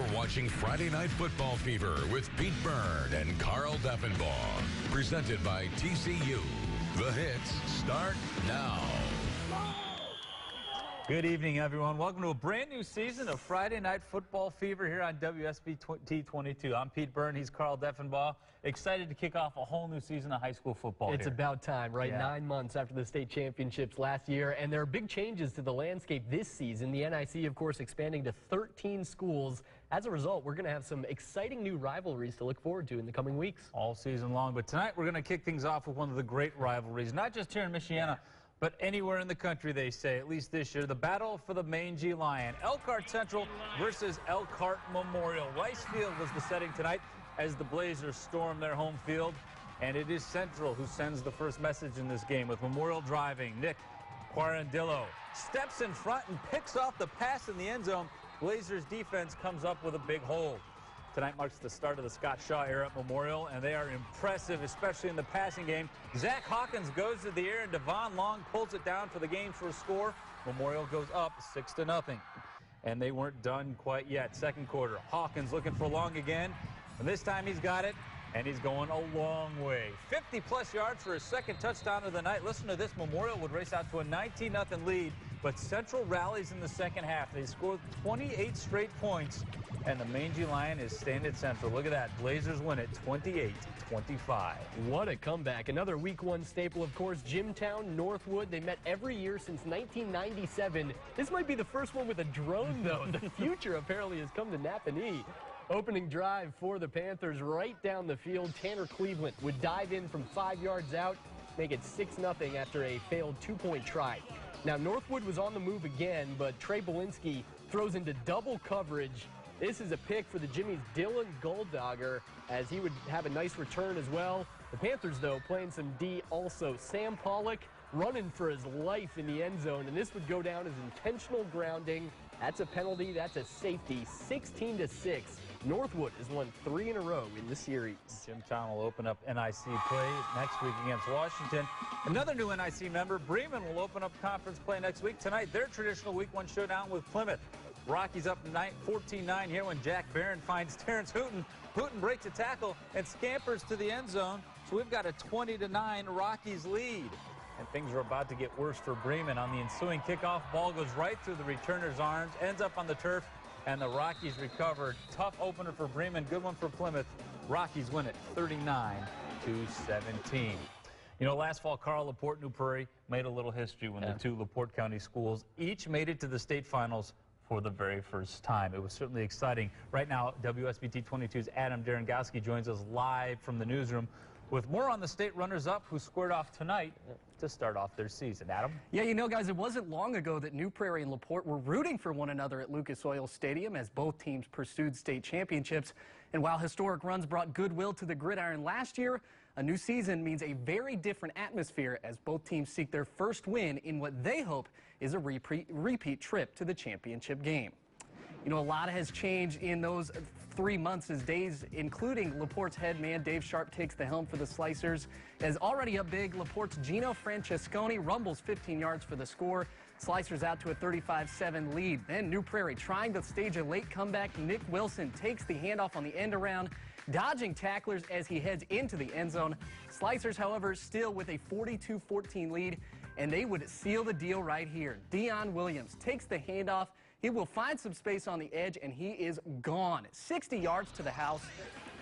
You're watching Friday Night Football Fever with Pete Byrne and Carl Deffenbaugh. Presented by TCU. The hits start now. Good evening, everyone. Welcome to a brand new season of Friday Night Football Fever here on WSBT 22. I'm Pete Byrne. He's Carl Deffenbaugh. Excited to kick off a whole new season of high school football. It's about time, right? Yeah. 9 months after the state championships last year, and there are big changes to the landscape this season. The NIC, of course, expanding to 13 schools. As a result, we're going to have some exciting new rivalries to look forward to in the coming weeks. All season long, but tonight we're going to kick things off with one of the great rivalries, not just here in Michiana, but anywhere in the country, they say, at least this year. The battle for the mangy lion. Elkhart Central versus Elkhart Memorial. Rice Field was the setting tonight as the Blazers storm their home field. And it is Central who sends the first message in this game with Memorial driving. Nick Quarandillo steps in front and picks off the pass in the end zone. Blazers defense comes up with a big hole. Tonight marks the start of the Scott Shaw era at Memorial, and they are impressive, especially in the passing game. Zach Hawkins goes to the air, and Devon Long pulls it down for the game for a score. Memorial goes up 6-0. And they weren't done quite yet. Second quarter, Hawkins looking for Long again, and this time he's got it, and he's going a long way. 50-plus yards for his second touchdown of the night. Listen to this, Memorial would race out to a 19-0 lead, but Central rallies in the second half. They scored 28 straight points, and the mangy lion is staying at Central. Look at that. Blazers win it 28-25. What a comeback. Another week one staple, of course, Jimtown, Northwood. They met every year since 1997. This might be the first one with a drone, though. The future apparently has come to Napanee. Opening drive for the Panthers right down the field. Tanner Cleveland would dive in from 5 yards out, make it 6-0 after a failed two-point try. Now, Northwood was on the move again, but Trey Bolinski throws into double coverage. This is a pick for the Jimmy's Dylan Golddogger, as he would have a nice return as well. The Panthers, though, playing some D also. Sam Pollock running for his life in the end zone, and this would go down as intentional grounding. That's a penalty. That's a safety. 16-6. Northwood has won 3 in a row in the series. Jimtown will open up NIC play next week against Washington. Another new NIC member, Bremen, will open up conference play next week. Tonight, their traditional week one showdown with Plymouth. Rockies up 14-9 here when Jack Byrne finds Terrence Hooten. Hooten breaks a tackle and scampers to the end zone. So we've got a 20-9 Rockies lead. And things are about to get worse for Bremen. On the ensuing kickoff, ball goes right through the returner's arms, ends up on the turf, and the Rockies recovered. Tough opener for Bremen, good one for Plymouth. Rockies win it 39-17. You know, last fall, Carl, LaPorte, New Prairie made a little history when the two LaPorte County schools each made it to the state finals for the very first time. It was certainly exciting. Right now, WSBT 22's Adam Derengowski joins us live from the newsroom with more on the state runners-up who squared off tonight to start off their season. Adam? Yeah, you know, guys, it wasn't long ago that New Prairie and LaPorte were rooting for one another at Lucas Oil Stadium as both teams pursued state championships. And while historic runs brought goodwill to the gridiron last year, a new season means a very different atmosphere as both teams seek their first win in what they hope is a repeat trip to the championship game. You know, a lot has changed in those 3 months as days, including LaPorte's head man Dave Sharp takes the helm for the Slicers. As already up big, LaPorte's Gino Francesconi rumbles 15 yards for the score. Slicers out to a 35-7 lead. Then New Prairie trying to stage a late comeback. Nick Wilson takes the handoff on the end around, dodging tacklers as he heads into the end zone. Slicers, however, still with a 42-14 lead, and they would seal the deal right here. Dion Williams takes the handoff. He will find some space on the edge, and he is gone. 60 yards to the house.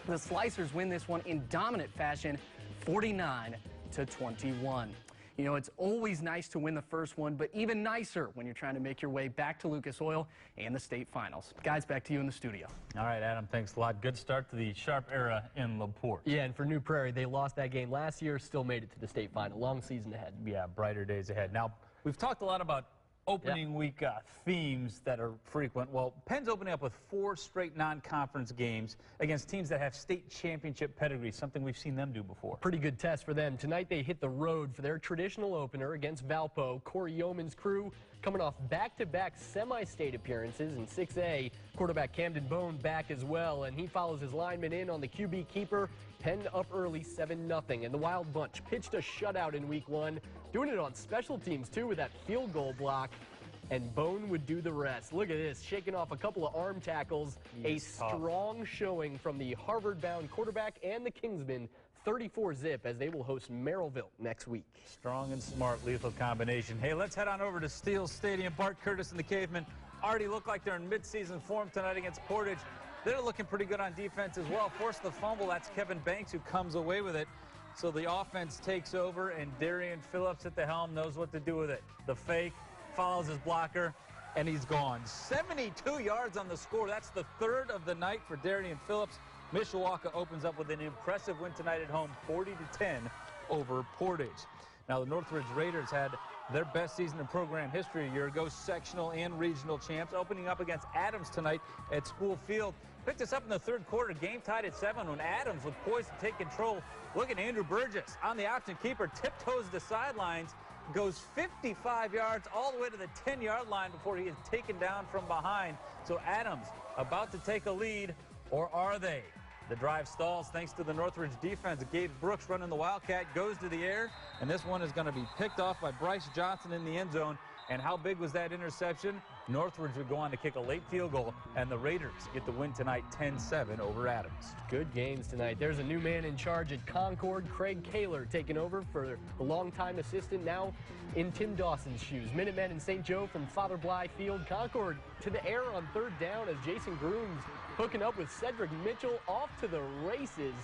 The Slicers win this one in dominant fashion, 49-21. You know, it's always nice to win the first one, but even nicer when you're trying to make your way back to Lucas Oil and the state finals. Guys, back to you in the studio. All right, Adam, thanks a lot. Good start to the Sharp era in LaPorte. Yeah, and for New Prairie, they lost that game last year, still made it to the state final. Long season ahead. Yeah, brighter days ahead. Now, we've talked a lot about opening week themes that are frequent. Well, Penn's opening up with 4 straight non-conference games against teams that have state championship pedigree, something we've seen them do before. Pretty good test for them. Tonight they hit the road for their traditional opener against Valpo. Corey Yeoman's crew coming off back-to-back semi-state appearances in 6A. Quarterback Camden Bone back as well, and he follows his lineman in on the QB keeper. Penn up early 7-0, and the Wild Bunch pitched a shutout in week 1, doing it on special teams too with that field goal block. and Bone would do the rest. Look at this, shaking off a couple of arm tackles. A strong showing from the Harvard-bound quarterback and the Kingsman, 34-zip, as they will host Merrillville next week. Strong and smart, lethal combination. Hey, let's head on over to Steel Stadium. Bart Curtis and the Cavemen already look like they're in midseason form tonight against Portage. They're looking pretty good on defense as well. Forced the fumble. That's Kevin Banks who comes away with it. So the offense takes over, and Darian Phillips at the helm knows what to do with it. The fake, follows his blocker, and he's gone. 72 yards on the score. That's the third of the night for Darian Phillips. Mishawaka opens up with an impressive win tonight at home, 40-10 over Portage. Now, the Northridge Raiders had their best season in program history a year ago, sectional and regional champs, opening up against Adams tonight at School Field. Picked us up in the third quarter, game tied at 7 when Adams was poised to take control. Look at Andrew Burgess on the option keeper, tiptoes the sidelines, goes 55 yards all the way to the 10-yard line before he is taken down from behind. So Adams about to take a lead, or are they? The drive stalls thanks to the Northridge defense. Gabe Brooks running the Wildcat, goes to the air, and this one is going to be picked off by Bryce Johnson in the end zone. And how big was that interception? Northridge would go on to kick a late field goal, and the Raiders get the win tonight 10-7 over Adams. Good games tonight. There's a new man in charge at Concord, Craig Kaler, taking over for the longtime assistant, now in Tim Dawson's shoes. Minutemen in St. Joe from Father Bly Field. Concord to the air on third down as Jason Grooms hooking up with Cedric Mitchell, off to the races.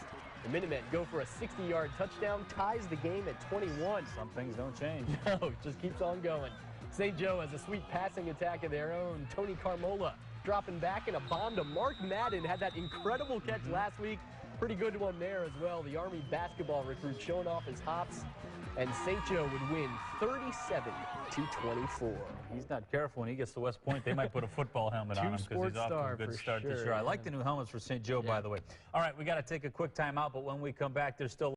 The Minutemen go for a 60-yard touchdown, ties the game at 21. Some things don't change. No, it just keeps on going. St. Joe has a sweet passing attack of their own. Tony Carmola dropping back in a bomb to Mark Madden. Had that incredible catch last week. Pretty good one there as well. The Army basketball recruit showing off his hops. And St. Joe would win 37-24. He's not careful when he gets to West Point. They might put a football helmet on him because he's off to a good start this year. I like the new helmets for St. Joe, by the way. All right, we got to take a quick timeout, but when we come back, there's still